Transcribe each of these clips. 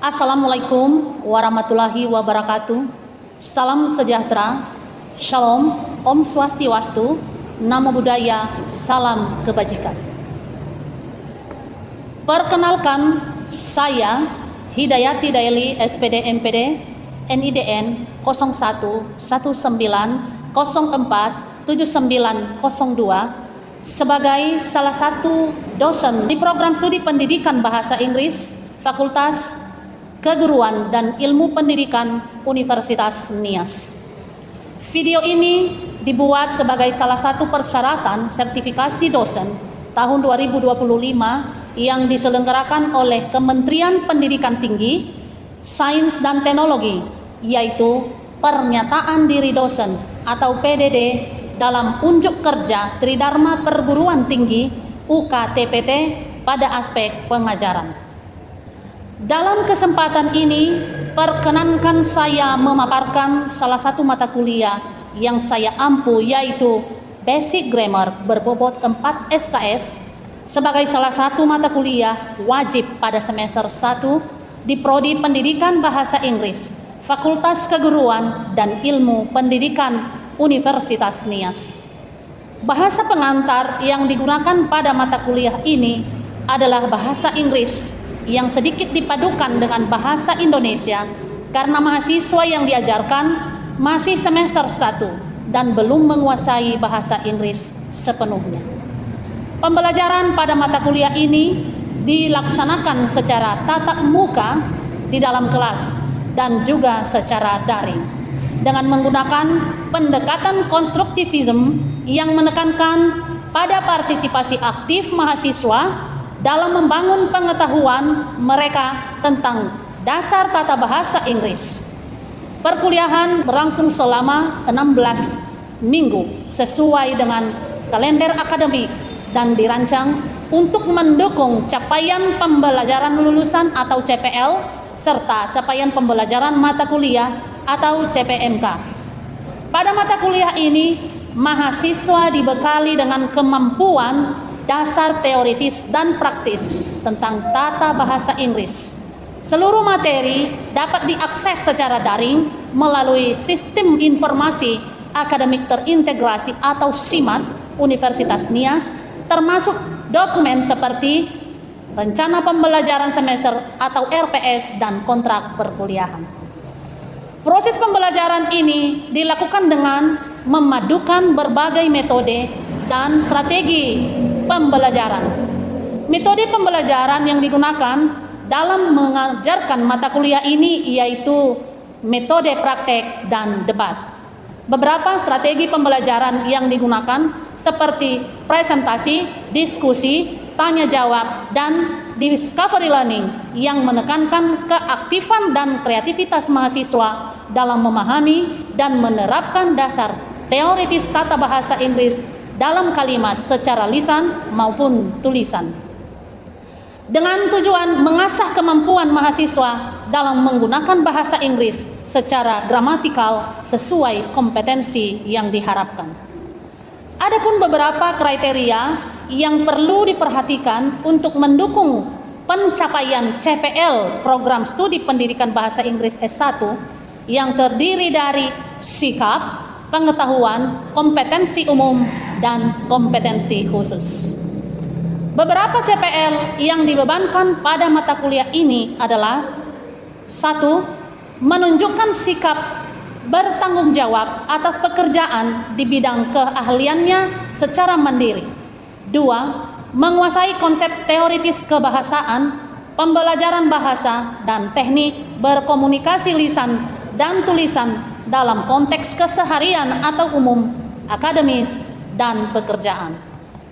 Assalamualaikum warahmatullahi wabarakatuh. Salam sejahtera, Shalom, Om Swastiwastu, Namo Buddhaya, Salam Kebajikan. Perkenalkan, saya Hidayati Daily SPD MPD NIDN 0119047902 sebagai salah satu dosen di program studi pendidikan bahasa Inggris Fakultas Keguruan dan Ilmu Pendidikan Universitas Nias. Video ini dibuat sebagai salah satu persyaratan sertifikasi dosen tahun 2025 yang diselenggarakan oleh Kementerian Pendidikan Tinggi, Sains dan Teknologi, yaitu Pernyataan Diri Dosen atau PDD dalam unjuk kerja Tridharma Perguruan Tinggi UKTPT pada aspek pengajaran. Dalam kesempatan ini, perkenankan saya memaparkan salah satu mata kuliah yang saya ampu, yaitu Basic Grammar berbobot 4 SKS sebagai salah satu mata kuliah wajib pada semester 1 di Prodi Pendidikan Bahasa Inggris, Fakultas Keguruan dan Ilmu Pendidikan Universitas Nias. Bahasa pengantar yang digunakan pada mata kuliah ini adalah bahasa Inggris yang sedikit dipadukan dengan bahasa Indonesia karena mahasiswa yang diajarkan masih semester 1 dan belum menguasai bahasa Inggris sepenuhnya. Pembelajaran pada mata kuliah ini dilaksanakan secara tatap muka di dalam kelas dan juga secara daring dengan menggunakan pendekatan konstruktivisme yang menekankan pada partisipasi aktif mahasiswa dalam membangun pengetahuan mereka tentang dasar tata bahasa Inggris. Perkuliahan berlangsung selama 16 minggu sesuai dengan kalender akademik dan dirancang untuk mendukung capaian pembelajaran lulusan atau CPL serta capaian pembelajaran mata kuliah atau CPMK. Pada mata kuliah ini, mahasiswa dibekali dengan kemampuan dasar teoritis dan praktis tentang tata bahasa Inggris. Seluruh materi dapat diakses secara daring melalui Sistem Informasi Akademik Terintegrasi atau SIMAT Universitas Nias, termasuk dokumen seperti Rencana Pembelajaran Semester atau RPS dan kontrak perkuliahan. Proses pembelajaran ini dilakukan dengan memadukan berbagai metode dan strategi pembelajaran. Metode pembelajaran yang digunakan dalam mengajarkan mata kuliah ini yaitu metode praktek dan debat. Beberapa strategi pembelajaran yang digunakan seperti presentasi, diskusi, tanya jawab, dan discovery learning yang menekankan keaktifan dan kreativitas mahasiswa dalam memahami dan menerapkan dasar teoritis tata bahasa Inggris dalam kalimat secara lisan maupun tulisan. Dengan tujuan mengasah kemampuan mahasiswa dalam menggunakan bahasa Inggris secara gramatikal sesuai kompetensi yang diharapkan. Adapun beberapa kriteria yang perlu diperhatikan untuk mendukung pencapaian CPL Program Studi Pendidikan Bahasa Inggris S1 yang terdiri dari sikap, pengetahuan, kompetensi umum, dan kompetensi khusus. Beberapa CPL yang dibebankan pada mata kuliah ini adalah: 1. Menunjukkan sikap bertanggung jawab atas pekerjaan di bidang keahliannya secara mandiri. 2. Menguasai konsep teoritis kebahasaan, pembelajaran bahasa, dan teknik berkomunikasi lisan dan tulisan dalam konteks keseharian atau umum, akademis, dan pekerjaan.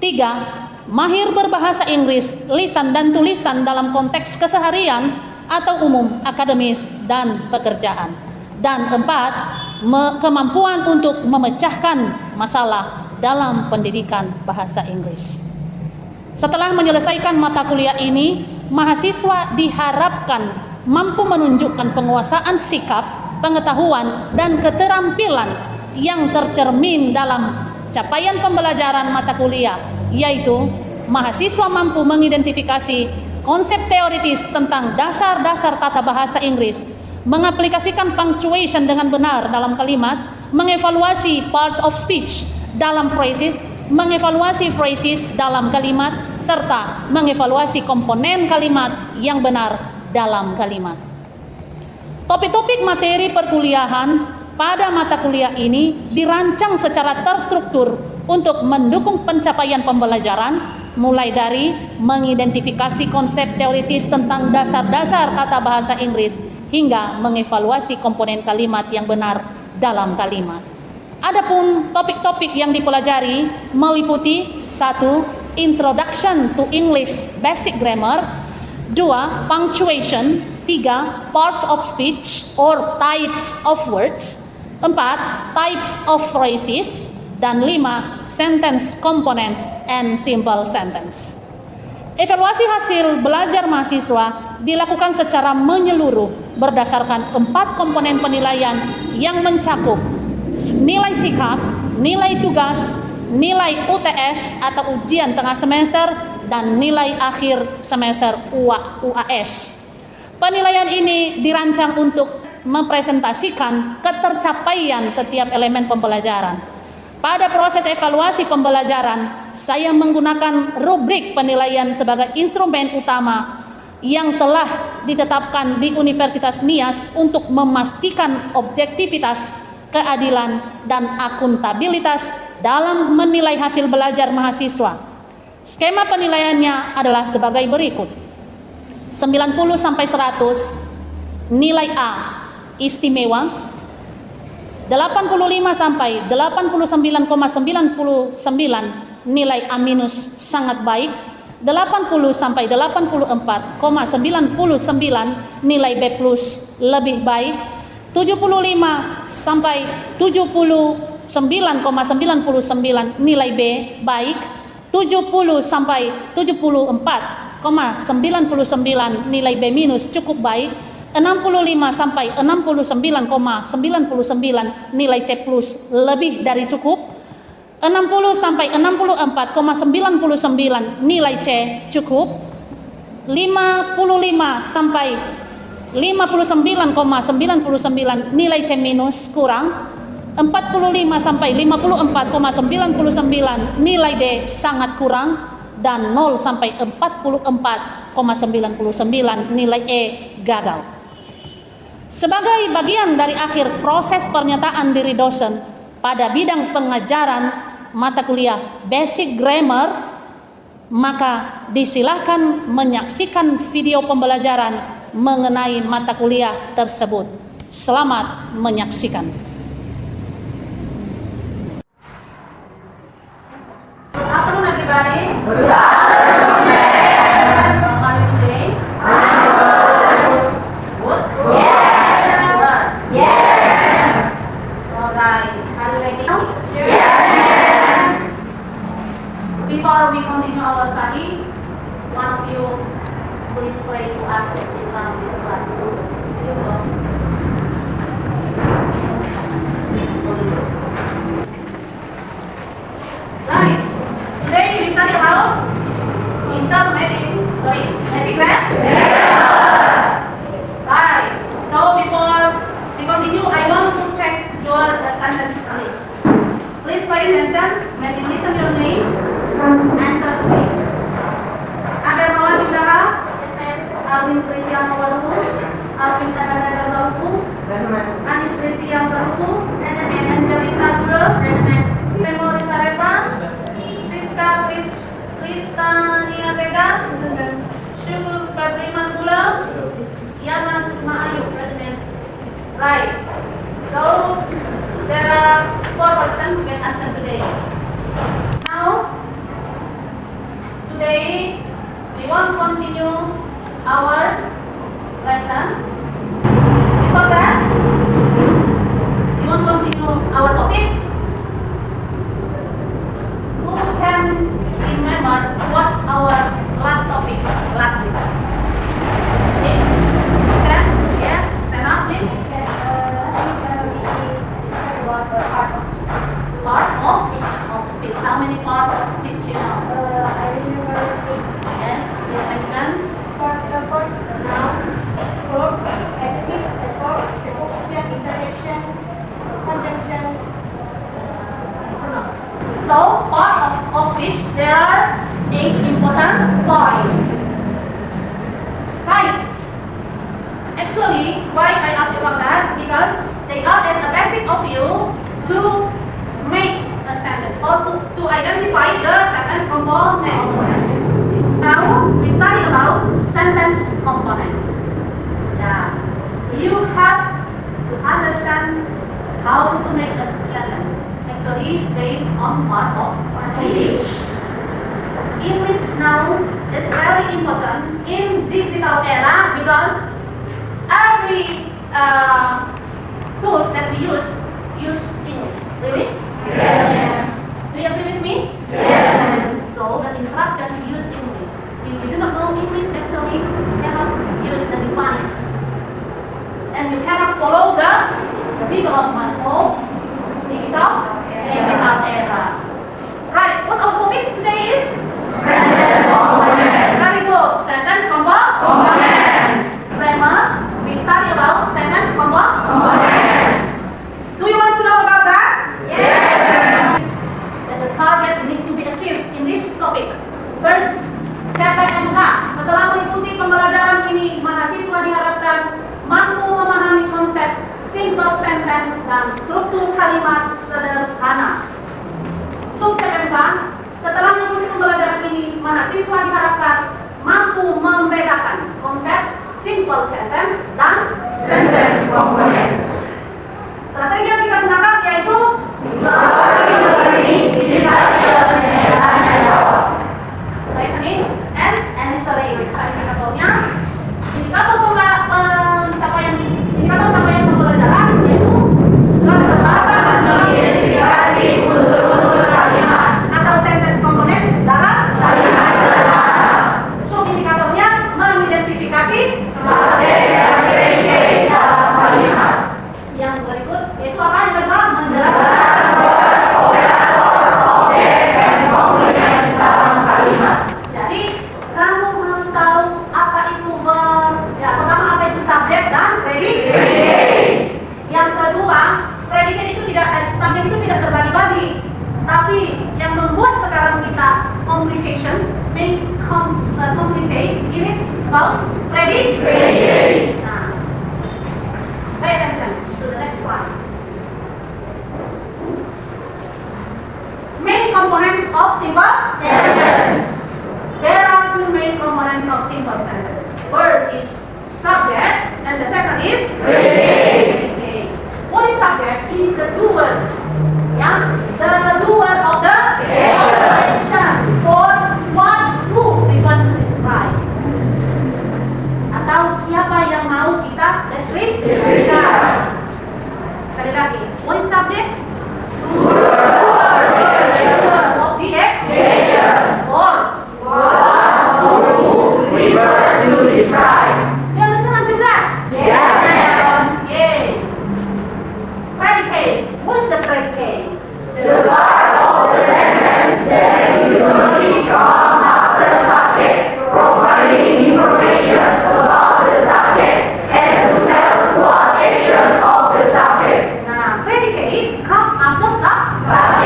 3. Mahir berbahasa Inggris, lisan dan tulisan dalam konteks keseharian atau umum, akademis, dan pekerjaan. Dan 4. Kemampuan untuk memecahkan masalah dalam pendidikan bahasa Inggris. Setelah menyelesaikan mata kuliah ini, mahasiswa diharapkan mampu menunjukkan penguasaan sikap, pengetahuan, dan keterampilan yang tercermin dalam capaian pembelajaran mata kuliah, yaitu mahasiswa mampu mengidentifikasi konsep teoritis tentang dasar-dasar tata bahasa Inggris, mengaplikasikan punctuation dengan benar dalam kalimat, mengevaluasi parts of speech dalam phrases, mengevaluasi phrases dalam kalimat, serta mengevaluasi komponen kalimat yang benar dalam kalimat. Topik-topik materi perkuliahan pada mata kuliah ini dirancang secara terstruktur untuk mendukung pencapaian pembelajaran, mulai dari mengidentifikasi konsep teoritis tentang dasar-dasar tata bahasa Inggris hingga mengevaluasi komponen kalimat yang benar dalam kalimat. Adapun topik-topik yang dipelajari meliputi 1. Introduction to English Basic Grammar, 2. Punctuation, 3. Parts of speech or types of words, 4. Types of phrases, dan 5. Sentence components and simple sentence. Evaluasi hasil belajar mahasiswa dilakukan secara menyeluruh berdasarkan 4 komponen penilaian yang mencakup nilai sikap, nilai tugas, nilai UTS atau ujian tengah semester, dan nilai akhir semester UAS. Penilaian ini dirancang untuk mempresentasikan ketercapaian setiap elemen pembelajaran. Pada proses evaluasi pembelajaran, saya menggunakan rubrik penilaian sebagai instrumen utama yang telah ditetapkan di Universitas Nias untuk memastikan objektivitas, keadilan, dan akuntabilitas dalam menilai hasil belajar mahasiswa. Skema penilaiannya adalah sebagai berikut. 90 sampai 100 nilai A istimewa, 85 sampai 89,99 nilai A minus sangat baik, 80 sampai 84,99 nilai B plus lebih baik, 75 sampai 79,99 nilai B baik, 70 sampai 74,99 nilai B minus cukup baik, 65 sampai 69,99 nilai C plus lebih dari cukup, 60 sampai 64,99 nilai C cukup, 55 sampai 59,99 nilai C minus kurang, 45 sampai 54,99 nilai D sangat kurang, dan 0 sampai 44,99 nilai E gagal. Sebagai bagian dari akhir proses pernyataan diri dosen pada bidang pengajaran mata kuliah Basic Grammar, maka disilahkan menyaksikan video pembelajaran mengenai mata kuliah tersebut. Selamat menyaksikan. Good afternoon, everybody. Good afternoon. How are you today? Good? Yes. Sure? Yes. Alright. Are you ready now? Yes. Before we continue our study, one of you please pray to us in front of this class. Here you go. Right. Today we study about basic grammar. Right. So before we continue, I want to check your attendance list. Please pay attention when you listen your name. Answer to me. Aber Mawati Dara, Alvin Christian Mawaluku, Alvin Tananda Mawaluku, Anis Christian Mawaluku, Angelita Dura, Memori Sarefa, Siska Kristania Tega, Syukur Fabriman Gula, Yana Sukma Ayu. Right. So there are 4 persons who can answer today. Now, today we want to continue our lesson. Before that, we want to continue our topic. Who can remember what's our last topic last week? Yes? Can? Yes? Stand up, please. Last week we discussed about the part of speech. Parts of speech. How many parts of speech you know? I remember 8. Yes, please mention. So, part of which there are 8 important points. Right. Actually, why I ask you about that? Because they are as a basic of you to make a sentence or to identify the sentence component. Now, we study about sentence component. Yeah. You have to understand how to make a sentence. Actually, based on part of speech. English now is very important in digital era because every tools that we use English. Really? Yes. Do you agree with me? Yes. So the instruction use English. If you do not know English, actually you cannot use the device, and you cannot follow the development of digital era. Right. What's our topic today is? Sentence components. Very good. Sentence components. Grammar. We study about sentence components. Do you want to know about that? Yes. There's a target need to be achieved in this topic. First, CPNK. Setelah mengikuti pembelajaran ini, mahasiswa diharapkan mampu memahami konsep simple sentence dan struktur kalimat sederhana. CPNK. Setelah mengikuti pembelajaran ini, mahasiswa diharapkan mampu membedakan konsep simple sentence dan Sentence components. strategi yang kita gunakan yaitu Story, discussion, and analysis. listening and answering. Indikatornya, indikator capaian pembelajaran yaitu keterlibatan Mengidentifikasi unsur-unsur kalimat atau sentence komponen dalam kalimat sederhana. Subindikatornya mengidentifikasi Subjek dan predicate dalam kalimat. yang berikut yaitu apa yang kedua menjelaskan. Verb, operator, objek, dan komplement dalam kalimat. Jadi kamu harus tahu apa itu verb. Ya, pertama apa itu subjek dan predicate. Predicate. Yang kedua, predikat itu subjek itu tidak terbagi-bagi. Tapi yang membuat sekarang kita complicate ini about predicate. Nah, pay attention to the next slide. Main components of simple Sentence. There are 2 main components of simple sentence. First is subject and the second is Predicate. predicate. What is subject? It is the doer. Yeah? The doer of the action or who we want to describe. Atau siapa yang mau kita deskripsikan. Sekali lagi. What is subject? Doer of the action or Refers to describe. you understand until that? Yes, ma'am. Yay. Predicate. What is the predicate? The part of the sentence that usually come after subject, providing information about the subject and to tell us what action of the subject. Nah, predicate come after subject.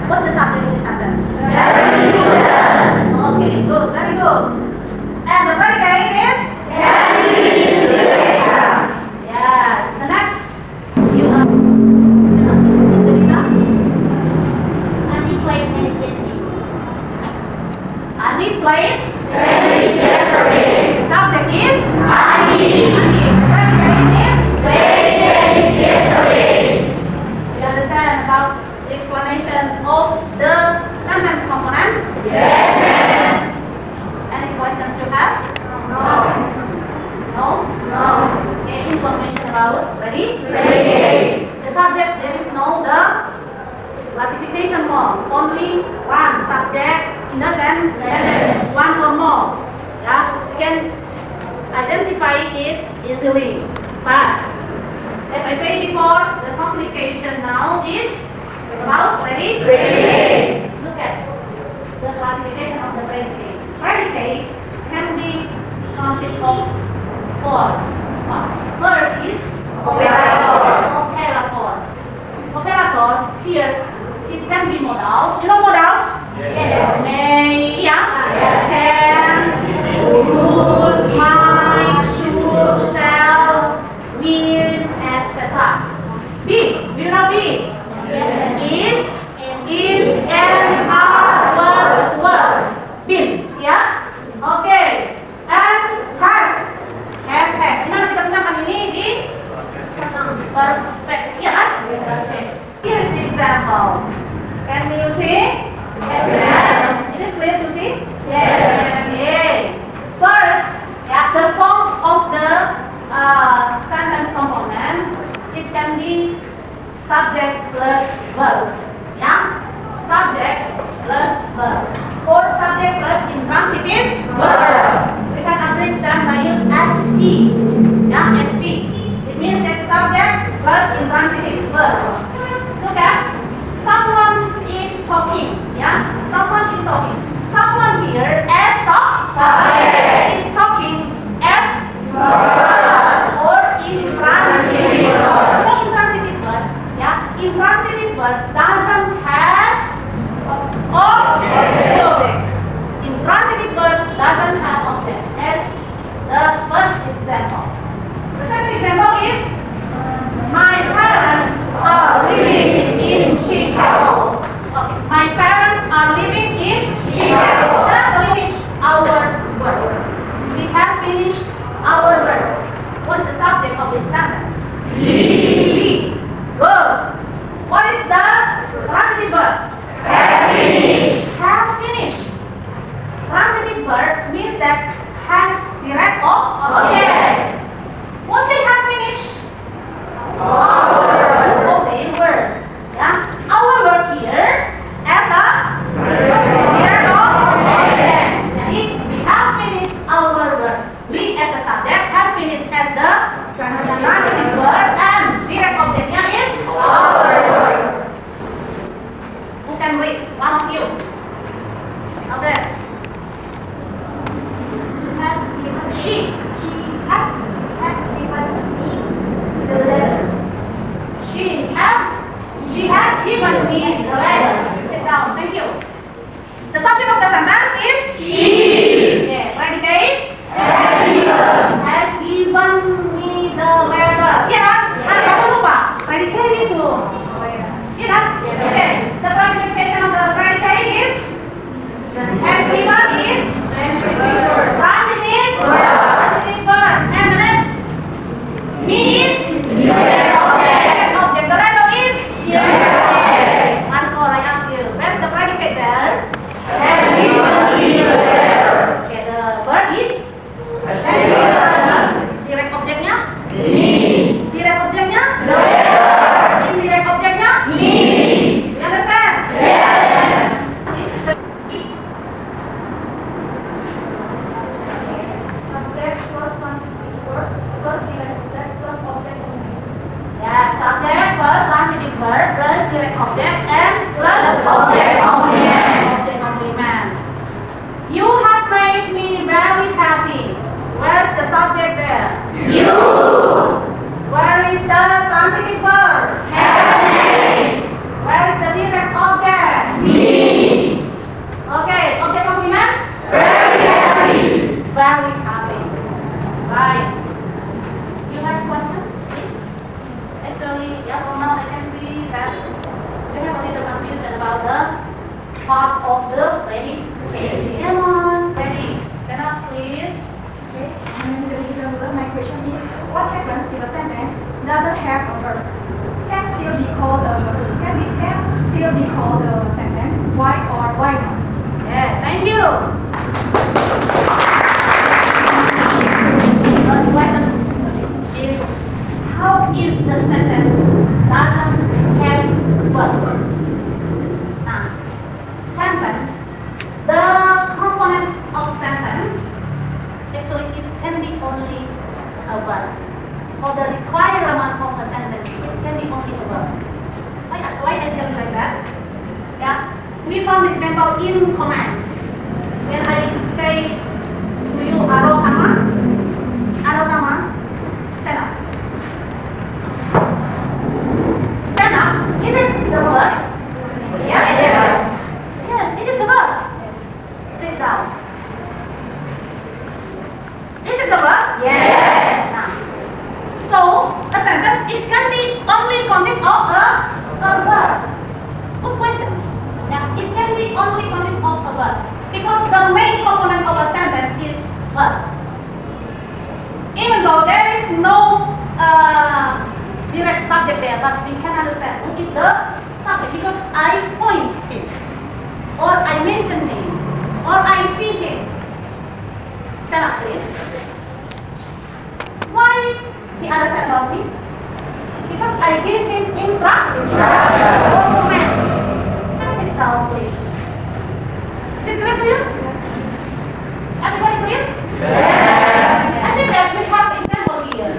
What's the subject in this sentence? Every student. Okay, good, very good. And the predicate is? Can finish the exam. Yes. The next, you have. Cinderella. Adi played tennis yesterday. Adi played. Tennis yesterday. Subject is? Adi. Adi. The predicate is? Played tennis yesterday. You understand about the explanation of the sentence component? Yes, ma'am. Any questions you have? No. No? No. Okay, information about. Ready? Predicate. The subject, there is no the classification form. Only one subject in the sentence. One or more. Yeah, you can identify it easily. But as I said before, the complication now is about. Ready? Predicate. Look at the classification of the predicate. Predicate can be consists of four parts. First is Operator. operator. Operator here it can be modals. You know modals? Yes. May, yeah. Yes. Can, would, might, should, shall, will, etc. B. Do you know B? Yes. Is, and, are, was, were. Been, ya? Oke. And have. Have, has. Gimana kita gunakan ini di perfect, ya kan? Perfect. Here is the examples. Can you see? Yes. It is clear to see? Yes. Okay. First, ya, the form of the sentence component, it can be subject plus verb. Ya, subject plus verb. Or subject plus intransitive verb. We can arrange them by use SV. Yeah, SV. It means that subject plus intransitive verb. Look at someone is talking. Yeah, someone is talking. Someone here as Subject. is talking as Verb. or intransitive verb. Or intransitive verb. Yeah, intransitive verb doesn't have object. Intransitive verb doesn't have object. As the first example. The second example is my parents are living in Chicago. Okay. My parents are living in Chicago. Let's finish our work. We have finished our work. What is the subject of this sentence? Be. Good. What is the transitive verb? Have finished. Have finished. Transitive verb means that has direct object. What they have finished? Okay, word. Yeah. Our work here as a direct object. Jadi we have finished our work. We as a subject have finished as the transitive verb and direct objectnya is our work. Who can read? One of you. Others. Has given She. has given me the letter. She has given me the letter. Sit down. Thank you. The subject of the sentence is She. Yeah. Predicate Has has given. given me the letter. Iya kan? Nah, kamu lupa. Predicate itu. Iya kan? Okay. The classification of the predicate is has given is transitive verb. Transitive verb. And the next me is Direct object. object. The letter is Direct object. once more I ask you, where's the predicate there? Has given me the letter. Okay, the verb is Has given direct objeknya, me direct objeknya, the letter. indirect objeknya. Me. You understand? Yes. Subject plus transitive verb plus direct object plus object only. Yeah, subject plus transitive verb plus direct object and plus Object complement. Object complement. You have made me very happy. Where's the subject there? You. Where is the transitive verb? Have made Where is the direct object? about the parts of the predicated. Come on, ready? Stand up, please. Okay. My question is, what happens if a sentence doesn't have a verb? Can still be called a verb? Can still be called a sentence? Why or why not? Yeah, thank you. The question is, how if the sentence doesn't have verb? Now, sentence, the component of sentence, actually it can be only a verb. Or the requirement of a sentence, it can be only a verb. Why I tell you like that? Yeah. We found example in commands. When I say to you, aro sama, stand up. Stand up, is it the verb? Yes. Yes, it is the verb. Sit down. Is it the verb? Yes. Now, so a sentence, it can be only consist of a verb. Good questions. Yeah, it can be only consist of a verb because the main component of a sentence is verb. Even though there is no direct subject there, but we can understand who is the subject because I point him, or I mention him, or I see him. Stand up, please. Why he understand about me? Because I give him instruction or commands. Sit down, please. Is it clear to you? Everybody clear? Yes. I think that we have example here.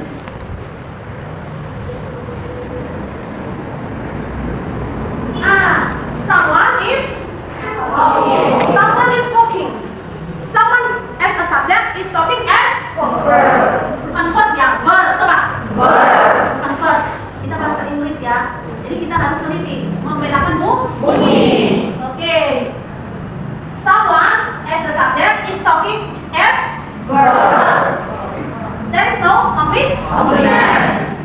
Someone is talking. Someone as a subject is talking as Verb. bukan verb ya, verb. Coba. Verb. Bukan verb. Kita bahasa Inggris ya. Jadi kita harus teliti membedakan Bunyi. Oke. Someone as the subject is talking as Verb. there is no complete Complement.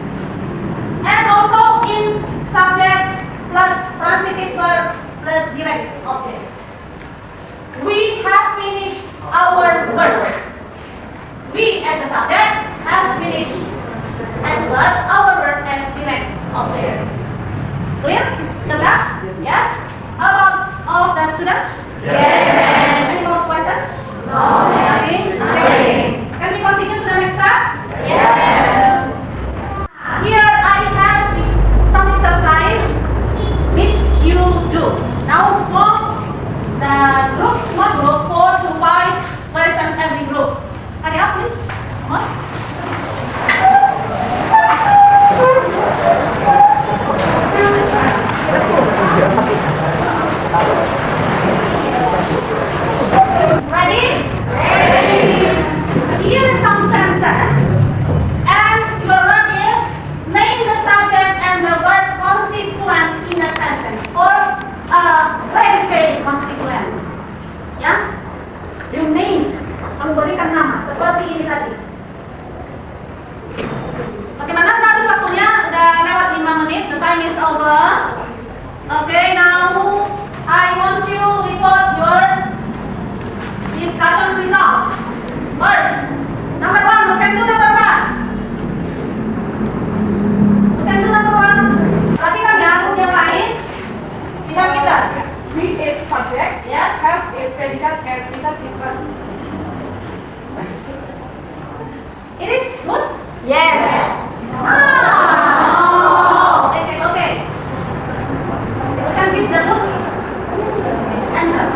and also in subject plus transitive verb plus direct object. We have finished our work. We as the subject have finished as verb, our verb as direct object. Clear? Jelas? Yes? How about all of the students? Yes. Any more questions? No. Nothing? Nothing. Can we continue to the next step? Yes. Here I have some exercise which you do. Now form the group, small group, 4 to 5 persons every group. Hurry up, please. Come on. Ready? Ready. Here is some sentence, and your work is name the subject and the verb constituent in a sentence, or predicate constituent. Ya, you named, kamu berikan nama seperti ini tadi. Bagaimana habis waktunya? Udah lewat 5 menit. The time is over. Okay, now I want you report your discussion result. First, number 1, who can do number 1? Who can do number 1? Perhatikan ya, group yang lain. Pintar-pintar. We is subject, Yes. have is predicate, and predicate is verb. It is good? Yes. Ah! Okay. You can give the good answer.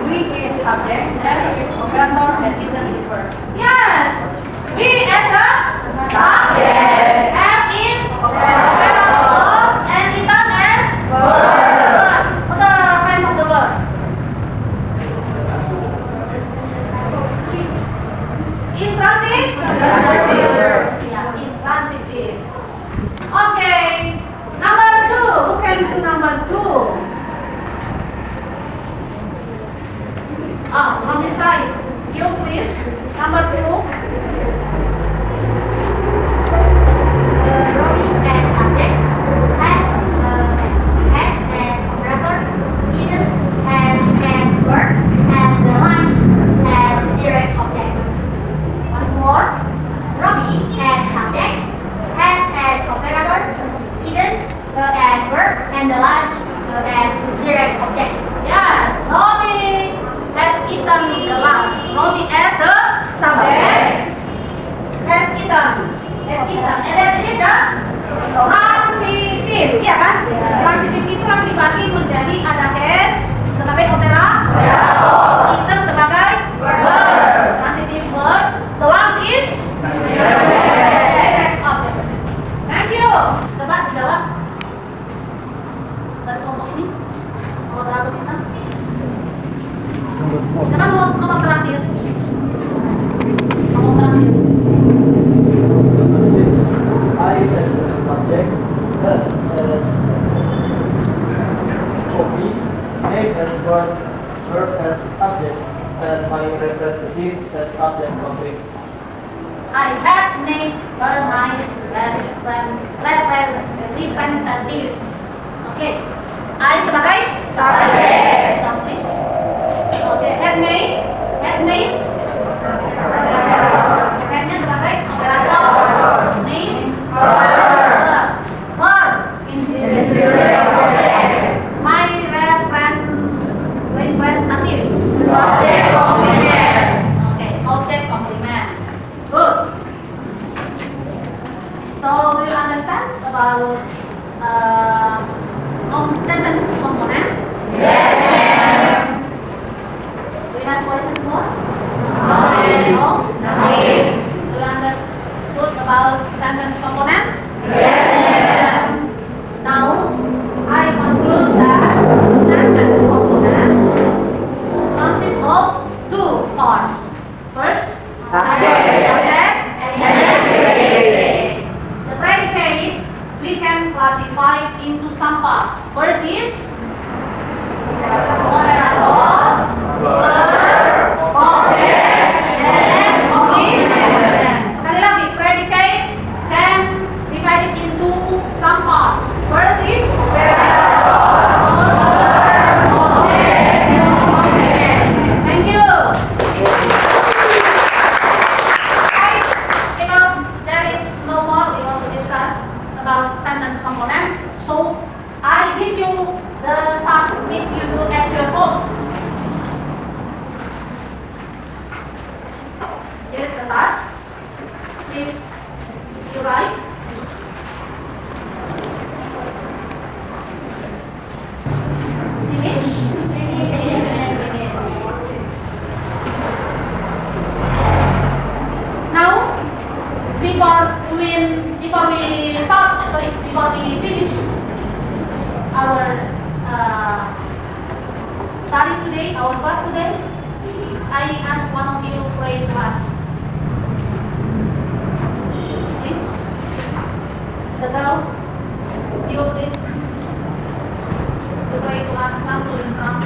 We is subject, have is operator, and predicate is verb. Yes. We as a Subject. F is operator and return as verb. What the kinds of the verb? Intransitive. Transitive. Yeah, intransitive. Nomor berapa bisa? Nomor 4. Jangan nomor terakhir. Nomor terakhir. Number 6. I as a subject, that as object, name as verb as object, and my representative as object complete. I had named her my representative. Oke. I sebagai subject. Down, please. Oke. Had name. Headnya sebagai operator. Name. Verb. My representative. Subject complement. Okay, object complement. Good. So do you understand about sentence component? Yes, ma'am. Do you have questions more? Nothing. No? Nothing. Do you understood about sentence component? Yes, ma'am. Now I conclude that sentence component consists of two parts. First, Subject. and predicate. the predicate we can classify into some parts. First is operator, verb, object, and complement. Sekali lagi, predicate can divide it into some parts. First is thank you. Because there is no more we want to discuss about sentence component, so I give you the task need you do at your home. Here is the task. Please you write. Finish. Now, before we finish our study today, our class today, I ask one of you pray to us. Please, the girl, you please, to pray to us, come to in front.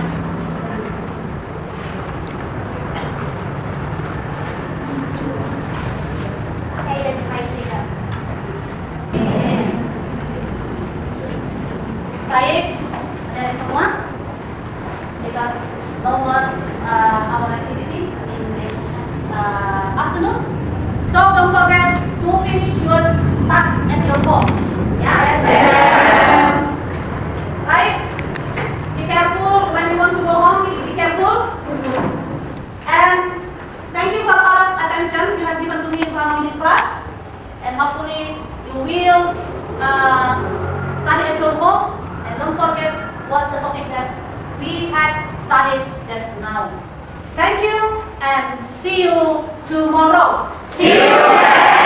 Okay, let's pray together. Baik, dari semua, because no more our activity in this afternoon. So don't forget to finish your task at your home. Yes, ma'am. Right? Be careful when you want to go home. Be careful. And thank you for all attention you have given to me in front of this class. And hopefully you will study at your home. And don't forget what's the topic that we had studied just now. Thank you and see you tomorrow. See you.